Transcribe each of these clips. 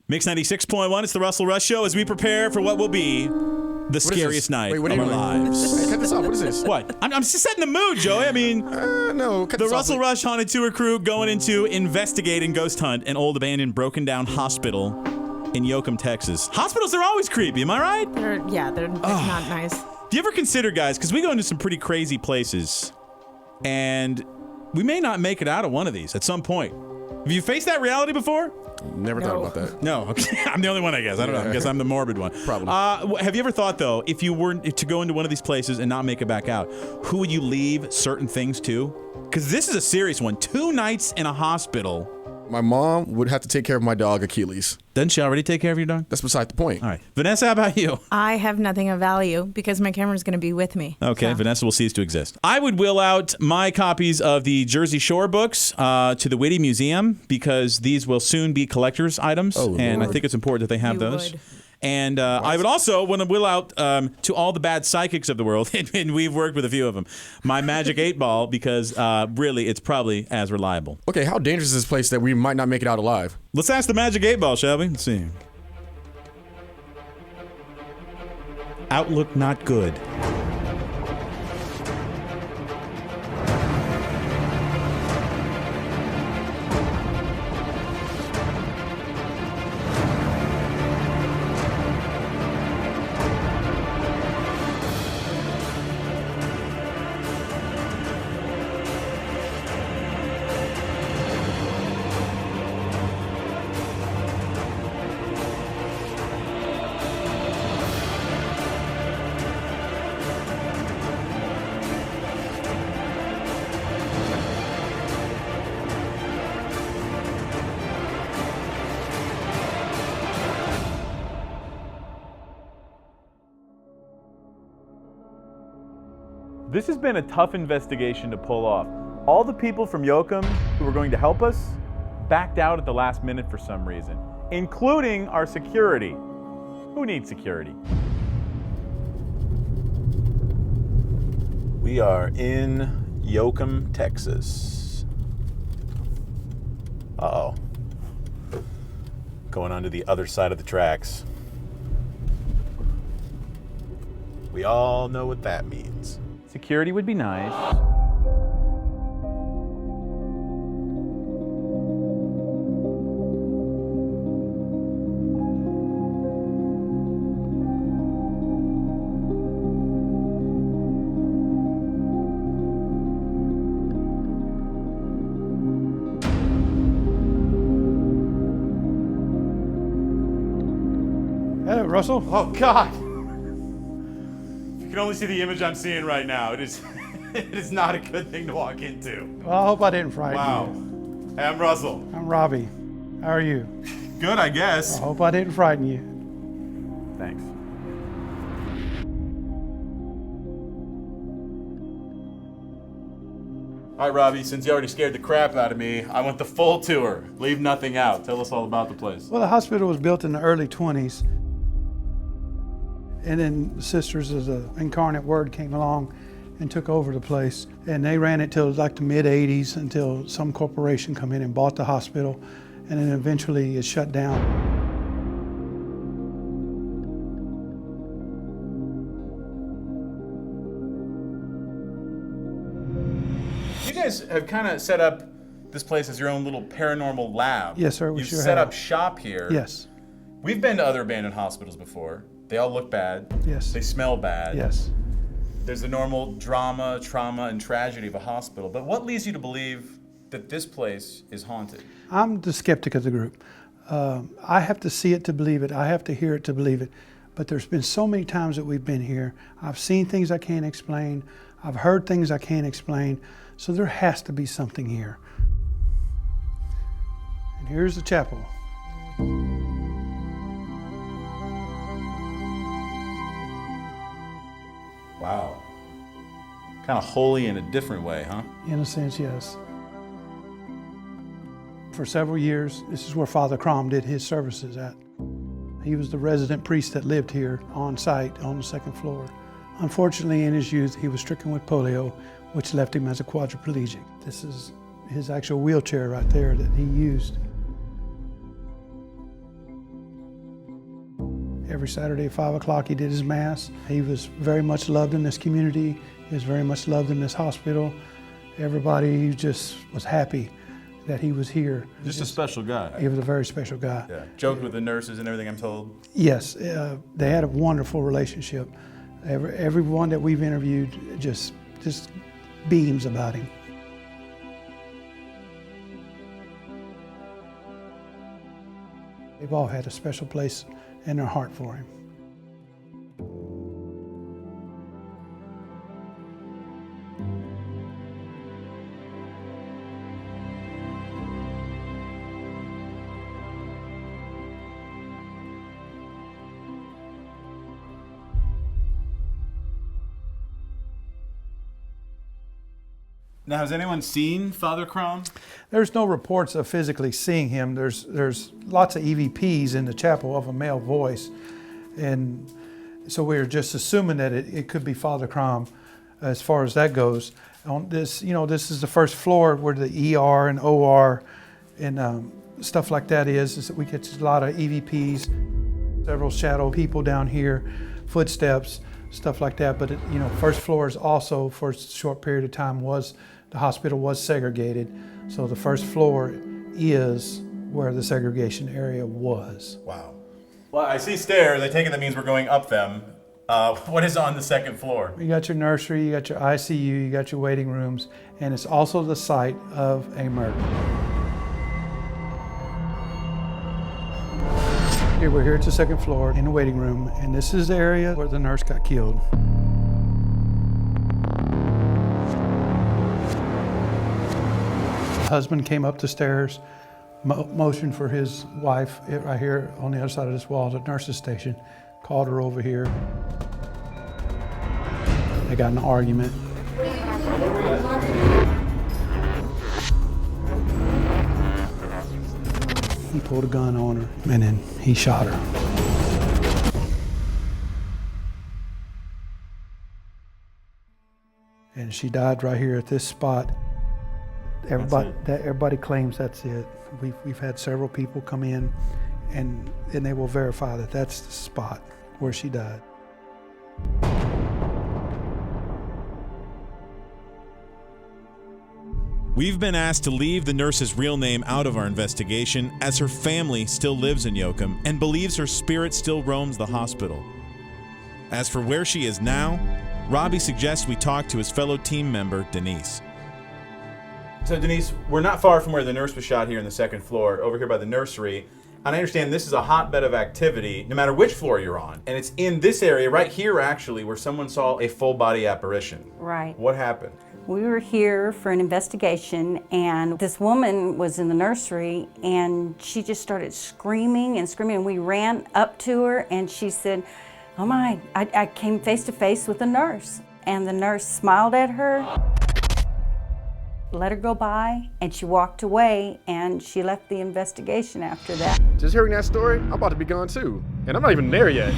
Mix 96.1, it's the Russell Rush Show as we prepare for what will be the scariest night of our lives. Hey, cut this off. What is this? What? I'm just setting the mood, Joey. I mean, no. Cut the this Russell off. Rush Haunted Tour crew going into investigate and ghost hunt an old abandoned broken down hospital in Yoakum, Texas. Hospitals are always creepy, am I right? They're not nice. Do you ever consider, guys, because we go into some pretty crazy places, and we may not make it out of one of these at some point. Have you faced that reality before? Never thought about that. No, okay. I'm the only one, I guess. I don't know. I guess I'm the morbid one. Probably. Have you ever thought, though, if you were to go into one of these places and not make it back out, who would you leave certain things to? Because this is a serious one. 2 nights in a hospital. My mom would have to take care of my dog, Achilles. Doesn't she already take care of your dog? That's beside the point. All right. Vanessa, how about you? I have nothing of value because my camera's going to be with me. Okay, so. Vanessa will cease to exist. I would will out my copies of the Jersey Shore books to the Whitty Museum because these will soon be collector's items, and I think it's important that they have those. Would. And I would also want to will out to all the bad psychics of the world, and we've worked with a few of them, my Magic 8-Ball, because really it's probably as reliable. Okay, how dangerous is this place that we might not make it out alive? Let's ask the Magic 8-Ball, shall we? Let's see. Outlook not good. This has been a tough investigation to pull off. All the people from Yoakum who were going to help us backed out at the last minute for some reason, including our security. Who needs security? We are in Yoakum, Texas. Uh-oh. Going onto the other side of the tracks. We all know what that means. Security would be nice. Hello, Russell. Oh, God. You can only see the image I'm seeing right now. It is it is not a good thing to walk into. Well, I hope I didn't frighten Wow. you. Hey, I'm Russell. I'm Robbie. How are you? Good, I guess. I hope I didn't frighten you. Thanks. All right, Robbie, since you already scared the crap out of me, I want the full tour. Leave nothing out. Tell us all about the place. Well, the hospital was built in the early 20s. And then the Sisters as an incarnate word came along and took over the place. And they ran it till like the mid 80s until some corporation come in and bought the hospital. And then eventually it shut down. You guys have kind of set up this place as your own little paranormal lab. Yes, sir, we You've sure set have. up shop here. Yes, We've been to other abandoned hospitals before. They all look bad. Yes. They smell bad. yes. There's the normal drama, trauma, and tragedy of a hospital. But what leads you to believe that this place is haunted? I'm the skeptic of the group. I have to see it to believe it. I have to hear it to believe it. But there's been so many times that we've been here. I've seen things I can't explain. I've heard things I can't explain. So there has to be something here. And here's the chapel. Wow. Kind of holy in a different way, huh? In a sense, yes. For several years, this is where Father Crom did his services at. He was the resident priest that lived here on site on the second floor. Unfortunately, in his youth, he was stricken with polio, which left him as a quadriplegic. This is his actual wheelchair right there that he used. Every Saturday at 5 o'clock he did his Mass. He was very much loved in this community. He was very much loved in this hospital. Everybody just was happy that he was here. Just a special guy. He was a very special guy. Yeah. Joked with the nurses and everything, I'm told. Yes, they had a wonderful relationship. Everyone that we've interviewed just beams about him. They've all had a special place in their heart for him. Now, has anyone seen Father Crom? There's no reports of physically seeing him. There's lots of EVPs in the chapel of a male voice. And so we're just assuming that it could be Father Crom as far as that goes. On this, this is the first floor where the ER and OR and stuff like that is that we get a lot of EVPs, several shadow people down here, footsteps, stuff like that. But first floor is also, for a short period of time, the hospital was segregated. So the first floor is where the segregation area was. Wow. Well, I see stairs. I take it that means we're going up them. What is on the second floor? You got your nursery, you got your ICU, you got your waiting rooms, and it's also the site of a murder. Here, we're here at the second floor in the waiting room, and this is the area where the nurse got killed. The husband came up the stairs, motioned for his wife right here on the other side of this wall, the nurse's station, called her over here. They got in an argument. He pulled a gun on her, and then he shot her. And she died right here at this spot. Everybody claims that's it. We've had several people come in, and they will verify that that's the spot where she died. We've been asked to leave the nurse's real name out of our investigation, as her family still lives in Yoakum and believes her spirit still roams the hospital. As for where she is now, Robbie suggests we talk to his fellow team member, Denise. So Denise, we're not far from where the nurse was shot here in the second floor, over here by the nursery. And I understand this is a hotbed of activity, no matter which floor you're on. And it's in this area, right here actually, where someone saw a full body apparition. Right. What happened? We were here for an investigation, and this woman was in the nursery, and she just started screaming and screaming, and we ran up to her, and she said, oh my, I came face to face with a nurse. And the nurse smiled at her, let her go by, and she walked away, and she left the investigation after that. Just hearing that story, I'm about to be gone too. And I'm not even there yet.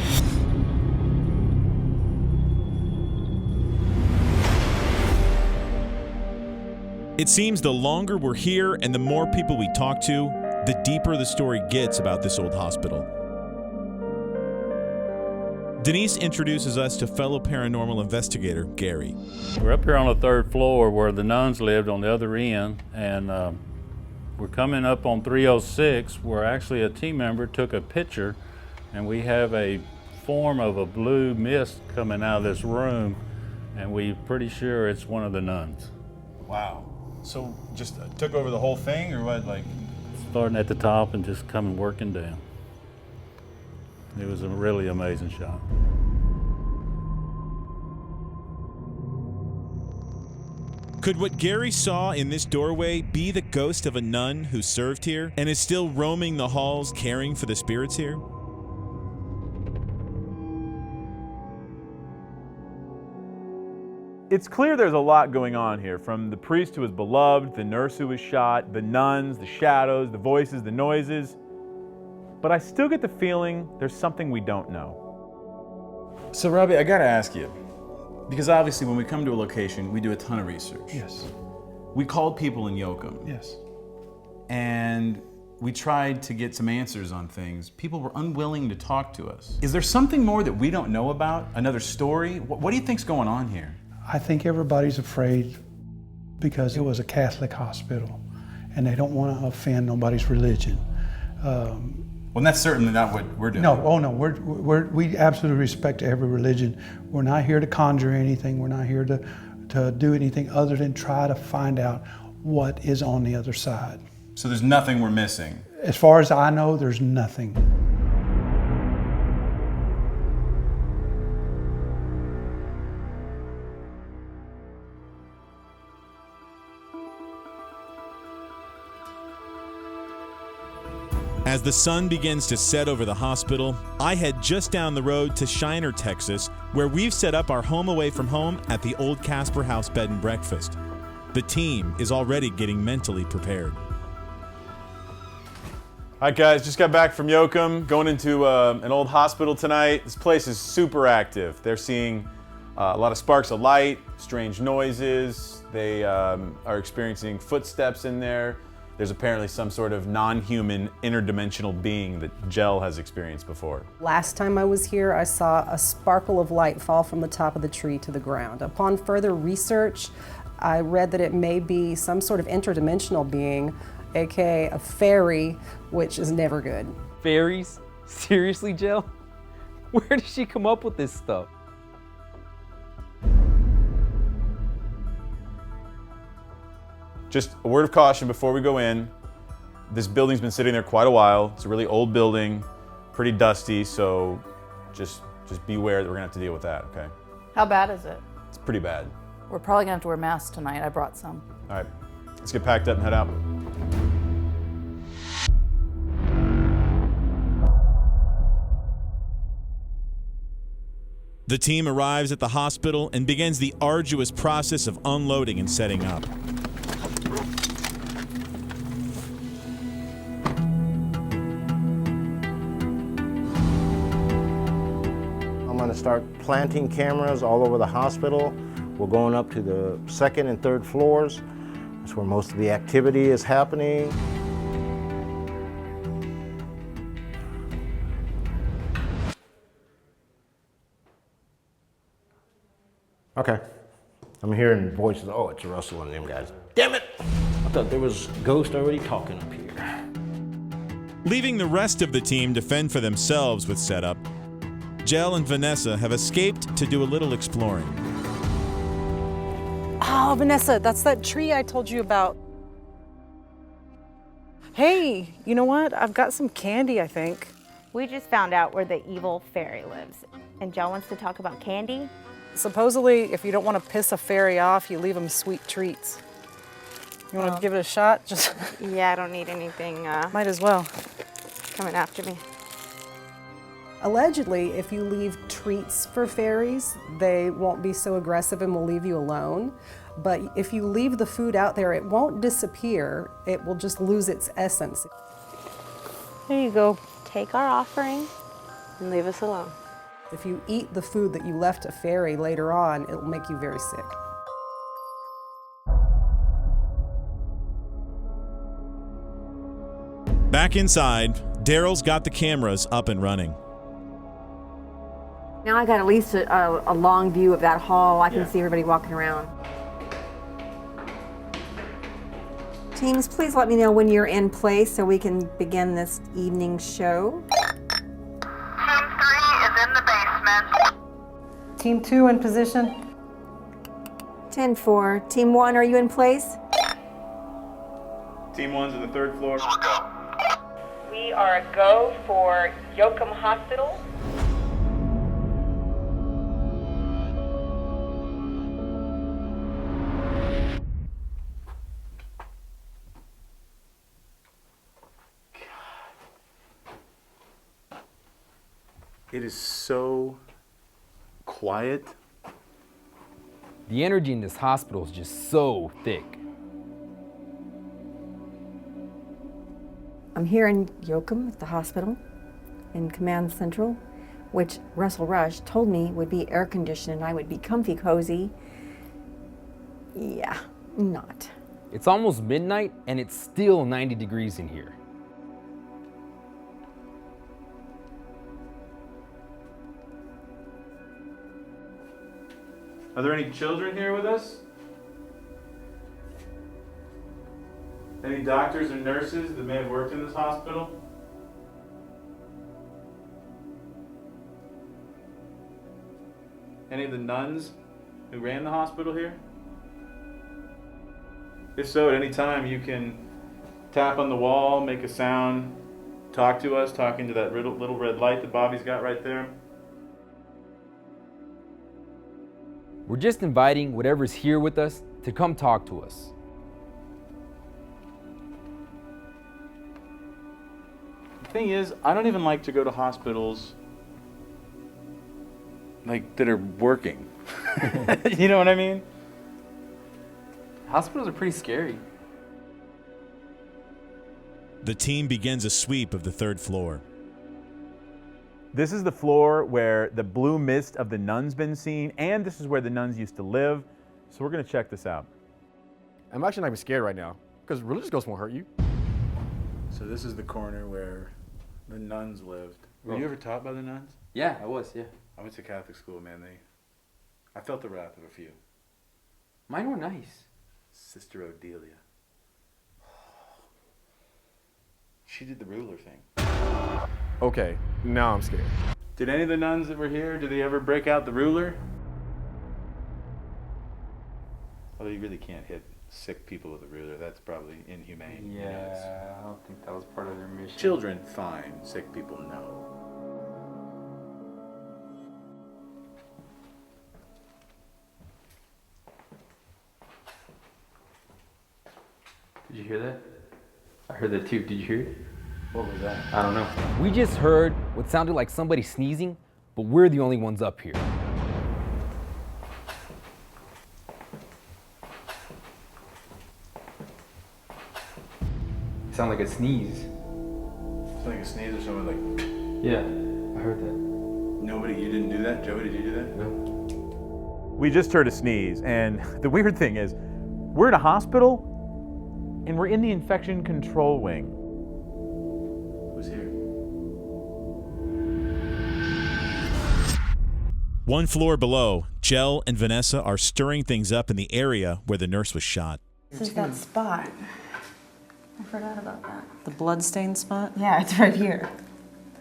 It seems the longer we're here and the more people we talk to, the deeper the story gets about this old hospital. Denise introduces us to fellow paranormal investigator, Gary. We're up here on the third floor where the nuns lived on the other end, and we're coming up on 306 where actually a team member took a picture, and we have a form of a blue mist coming out of this room, and we're pretty sure it's one of the nuns. Wow. So just took over the whole thing, or what? Like, Starting at the top and just coming working down. It was a really amazing shot. Could what Gary saw in this doorway be the ghost of a nun who served here and is still roaming the halls caring for the spirits here? it's clear there's a lot going on here, from the priest who was beloved, the nurse who was shot, the nuns, the shadows, the voices, the noises. But I still get the feeling there's something we don't know. So Robbie, I gotta ask you, because obviously when we come to a location, we do a ton of research. Yes. We called people in Yoakum. Yes. And we tried to get some answers on things, people were unwilling to talk to us. Is there something more that we don't know about? Another story? What do you think's going on here? I think everybody's afraid because it was a Catholic hospital and they don't want to offend nobody's religion. Well, that's certainly not what we're doing. No, oh no, we absolutely respect every religion. We're not here to conjure anything. We're not here to do anything other than try to find out what is on the other side. So there's nothing we're missing? As far as I know, there's nothing. As the sun begins to set over the hospital, I head just down the road to Shiner, Texas, where we've set up our home away from home at the old Casper House Bed and Breakfast. The team is already getting mentally prepared. All right, guys, just got back from Yoakum, going into an old hospital tonight. This place is super active. They're seeing a lot of sparks of light, strange noises. They are experiencing footsteps in there. There's apparently some sort of non-human interdimensional being that Jel has experienced before. Last time I was here, I saw a sparkle of light fall from the top of the tree to the ground. Upon further research, I read that it may be some sort of interdimensional being, aka a fairy, which is never good. Fairies? Seriously, Jill? Where did she come up with this stuff? Just a word of caution before we go in. This building's been sitting there quite a while. It's a really old building, pretty dusty, so just beware that we're gonna have to deal with that, okay? How bad is it? It's pretty bad. We're probably gonna have to wear masks tonight. I brought some. All right, let's get packed up and head out. The team arrives at the hospital and begins the arduous process of unloading and setting up. I'm going to start planting cameras all over the hospital. We're going up to the second and third floors. That's where most of the activity is happening. Okay. I'm hearing voices. Oh, it's Russell and them guys. Damn it! I thought there was a ghost already talking up here. Leaving the rest of the team to fend for themselves with setup, Jel and Vanessa have escaped to do a little exploring. Oh, Vanessa, that's that tree I told you about. Hey, you know what? I've got some candy, I think. We just found out where the evil fairy lives, and Jill wants to talk about candy. Supposedly, if you don't want to piss a fairy off, you leave them sweet treats. You want to give it a shot? Just Yeah, I don't need anything might as well. coming after me. Allegedly, if you leave treats for fairies, they won't be so aggressive and will leave you alone. But if you leave the food out there, it won't disappear. It will just lose its essence. Here you go. Take our offering and leave us alone. If you eat the food that you left a fairy later on, it will make you very sick. Back inside, Daryl's got the cameras up and running. Now I got at least a long view of that hall. I can see everybody walking around. Teams, please let me know when you're in place so we can begin this evening show. Team 3 is in the basement. Team 2 in position. 10-4. Team 1, are you in place? Team 1's on the third floor. We are a go for Yoakum Hospital. It is so quiet. The energy in this hospital is just so thick. I'm here in Yoakum at the hospital in Command Central, which Russell Rush told me would be air conditioned and I would be comfy cozy. Yeah, not. It's almost midnight and it's still 90 degrees in here. Are there any children here with us? Any doctors or nurses that may have worked in this hospital? Any of the nuns who ran the hospital here? If so, at any time you can tap on the wall, make a sound, talk to us, talk into that little red light that Bobby's got right there. We're just inviting whatever's here with us to come talk to us. The thing is, I don't even like to go to hospitals like that are working. You know what I mean? Hospitals are pretty scary. The team begins a sweep of the 3rd floor. This is the floor where the blue mist of the nuns been seen, and this is where the nuns used to live. So we're gonna check this out. I'm actually not even scared right now, because religious ghosts won't hurt you. So this is the corner where the nuns lived. Were you ever taught by the nuns? Yeah, I was, yeah. I went to Catholic school, man. I felt the wrath of a few. Mine were nice. Sister Odelia. She did the ruler thing. Okay, now I'm scared. Did any of the nuns that were here, did they ever break out the ruler? Although you really can't hit sick people with a ruler. That's probably inhumane. Yeah, You know, I don't think that was part of their mission. children, fine. Sick people, no. Did you hear that? I heard that too. Did you hear it? What was that? I don't know. We just heard what sounded like somebody sneezing, but we're the only ones up here. It sounded like a sneeze. It's like a sneeze or something like... Yeah, I heard that. Nobody, you didn't do that? Joey, did you do that? No. We just heard a sneeze, and the weird thing is, we're in a hospital, and we're in the infection control wing. Who's here? One floor below, Jel and Vanessa are stirring things up in the area where the nurse was shot. This is that spot. I forgot about that. The bloodstained spot? Yeah, it's right here.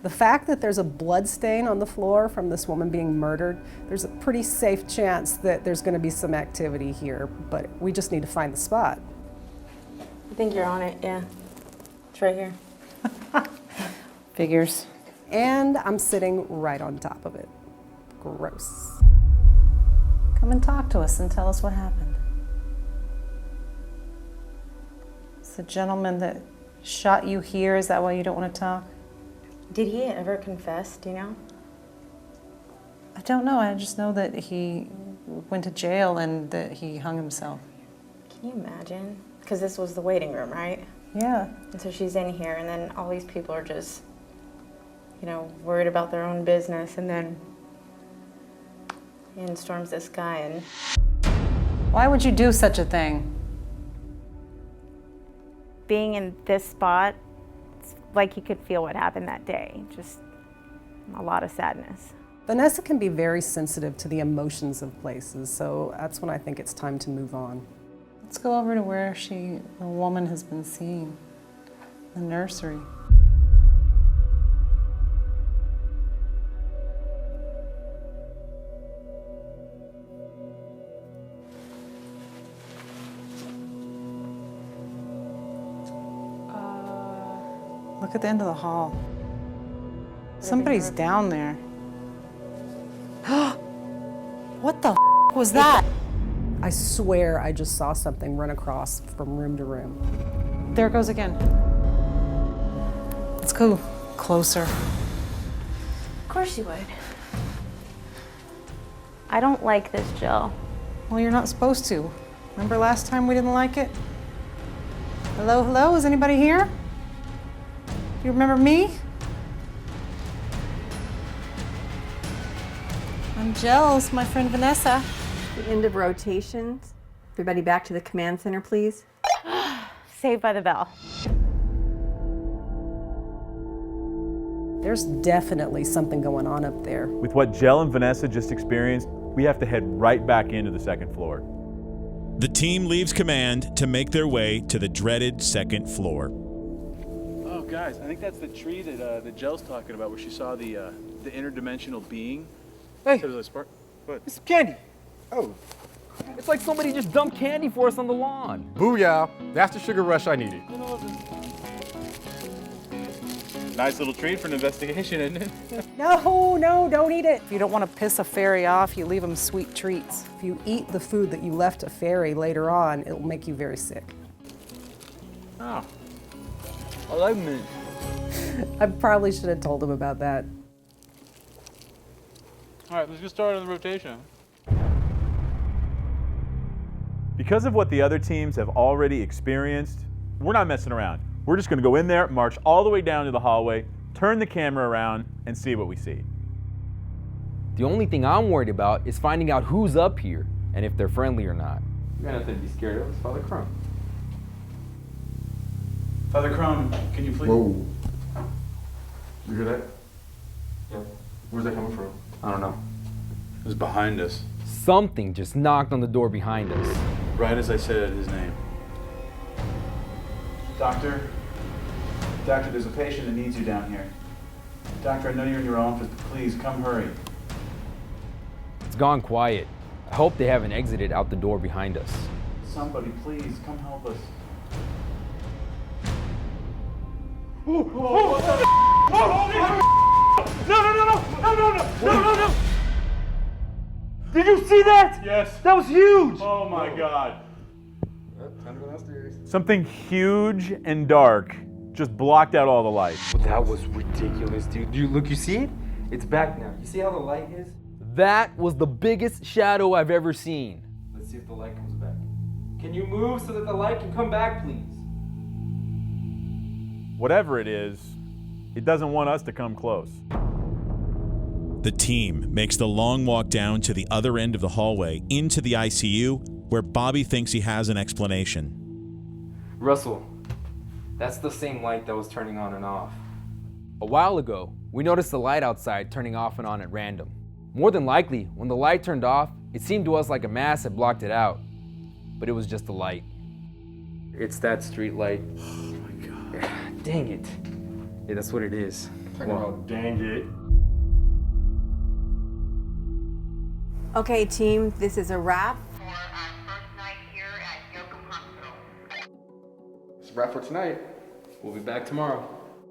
The fact that there's a blood stain on the floor from this woman being murdered, there's a pretty safe chance that there's going to be some activity here, but we just need to find the spot. I think you're on it, yeah. It's right here. Figures. And I'm sitting right on top of it. Gross. Come and talk to us and tell us what happened. It's the gentleman that shot you here. Is that why you don't want to talk? Did he ever confess, do you know? I don't know. I just know that he went to jail and that he hung himself. Can you imagine? Because this was the waiting room, right? Yeah. And so she's in here, and then all these people are just, you know, worried about their own business, and then in storms this guy, and... Why would you do such a thing? Being in this spot, it's like you could feel what happened that day. Just a lot of sadness. Vanessa can be very sensitive to the emotions of places, so that's when I think it's time to move on. Let's go over to where the woman has been seen, the nursery. Look at the end of the hall. Somebody's down there. What the was that? I swear I just saw something run across from room to room. There it goes again. Let's go closer. Of course you would. I don't like this, Jill. Well, you're not supposed to. Remember last time we didn't like it? Hello, hello, is anybody here? Do you remember me? I'm Jill's, my friend Vanessa. The end of rotations. Everybody back to the command center, please. Saved by the Bell. There's definitely something going on up there. With what Jel and Vanessa just experienced, we have to head right back into the second floor. The team leaves command to make their way to the dreaded second floor. Oh, guys, I think that's the tree that Jell's talking about, where she saw the interdimensional being. Hey, So there's a spark. What? it's candy. Oh, It's like somebody just dumped candy for us on the lawn. booyah. That's the sugar rush I needed. Nice little treat for an investigation, isn't it? No, don't eat it. If you don't want to piss a fairy off, you leave them sweet treats. If you eat the food that you left a fairy later on, it'll make you very sick. Oh. I like mint. I probably should have told him about that. All right, let's get started on the rotation. Because of what the other teams have already experienced, we're not messing around. We're just going to go in there, march all the way down to the hallway, turn the camera around, and see what we see. The only thing I'm worried about is finding out who's up here and if they're friendly or not. You got nothing to be scared of. It's Father Crumb. Father Crumb, can you please? Whoa. You hear that? Yeah. Where's that coming from? I don't know. It was behind us. Something just knocked on the door behind us. Right as I said his name. Doctor, there's a patient that needs you down here. Doctor, I know you're in your office, but please come hurry. It's gone quiet. I hope they haven't exited out the door behind us. Somebody, please, come help us. No! Did you see that? Yes. That was huge. Oh my God. Time to go downstairs. Something huge and dark just blocked out all the light. That was ridiculous, dude. You see it? It's back now. You see how the light is? That was the biggest shadow I've ever seen. Let's see if the light comes back. Can you move so that the light can come back, please? Whatever it is, it doesn't want us to come close. The team makes the long walk down to the other end of the hallway into the ICU, where Bobby thinks he has an explanation. Russell, that's the same light that was turning on and off. A while ago, we noticed the light outside turning off and on at random. More than likely, when the light turned off, it seemed to us like a mass had blocked it out. But it was just a light. It's that street light. Oh my God. Dang it. Yeah, that's what it is. Dang it. Okay, team, this is a wrap. For our first night here at Yoakum Hospital. It's a wrap for tonight. We'll be back tomorrow.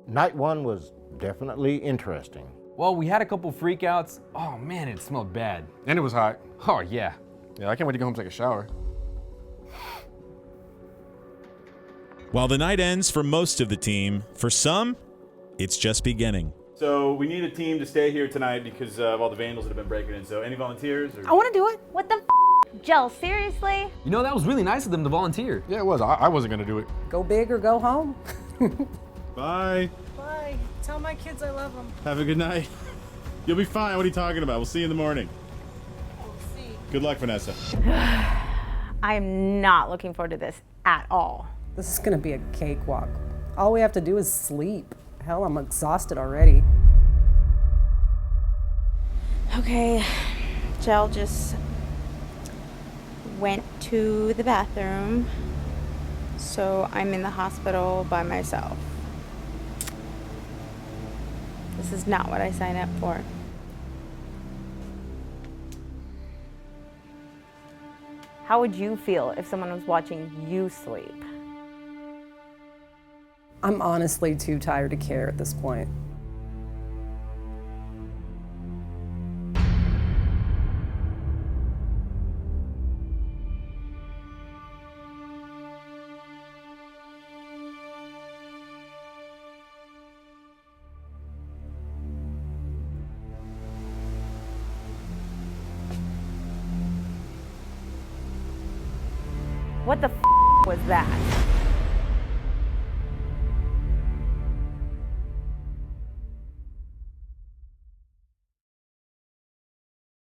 Night one was definitely interesting. Well, we had a couple freakouts. Oh man, it smelled bad. And it was hot. Oh yeah. Yeah, I can't wait to go home and take a shower. While the night ends for most of the team, for some, it's just beginning. So we need a team to stay here tonight because of all the vandals that have been breaking in. So any volunteers? I want to do it. What the Jill, seriously? You know, that was really nice of them to volunteer. Yeah, it was. I wasn't going to do it. Go big or go home. Bye. Bye. Tell my kids I love them. Have a good night. You'll be fine. What are you talking about? We'll see you in the morning. We'll see. Good luck, Vanessa. I am not looking forward to this at all. This is gonna be a cakewalk. All we have to do is sleep. Hell, I'm exhausted already. Okay, Jill just went to the bathroom, so I'm in the hospital by myself. This is not what I signed up for. How would you feel if someone was watching you sleep? I'm honestly too tired to care at this point. What the was that?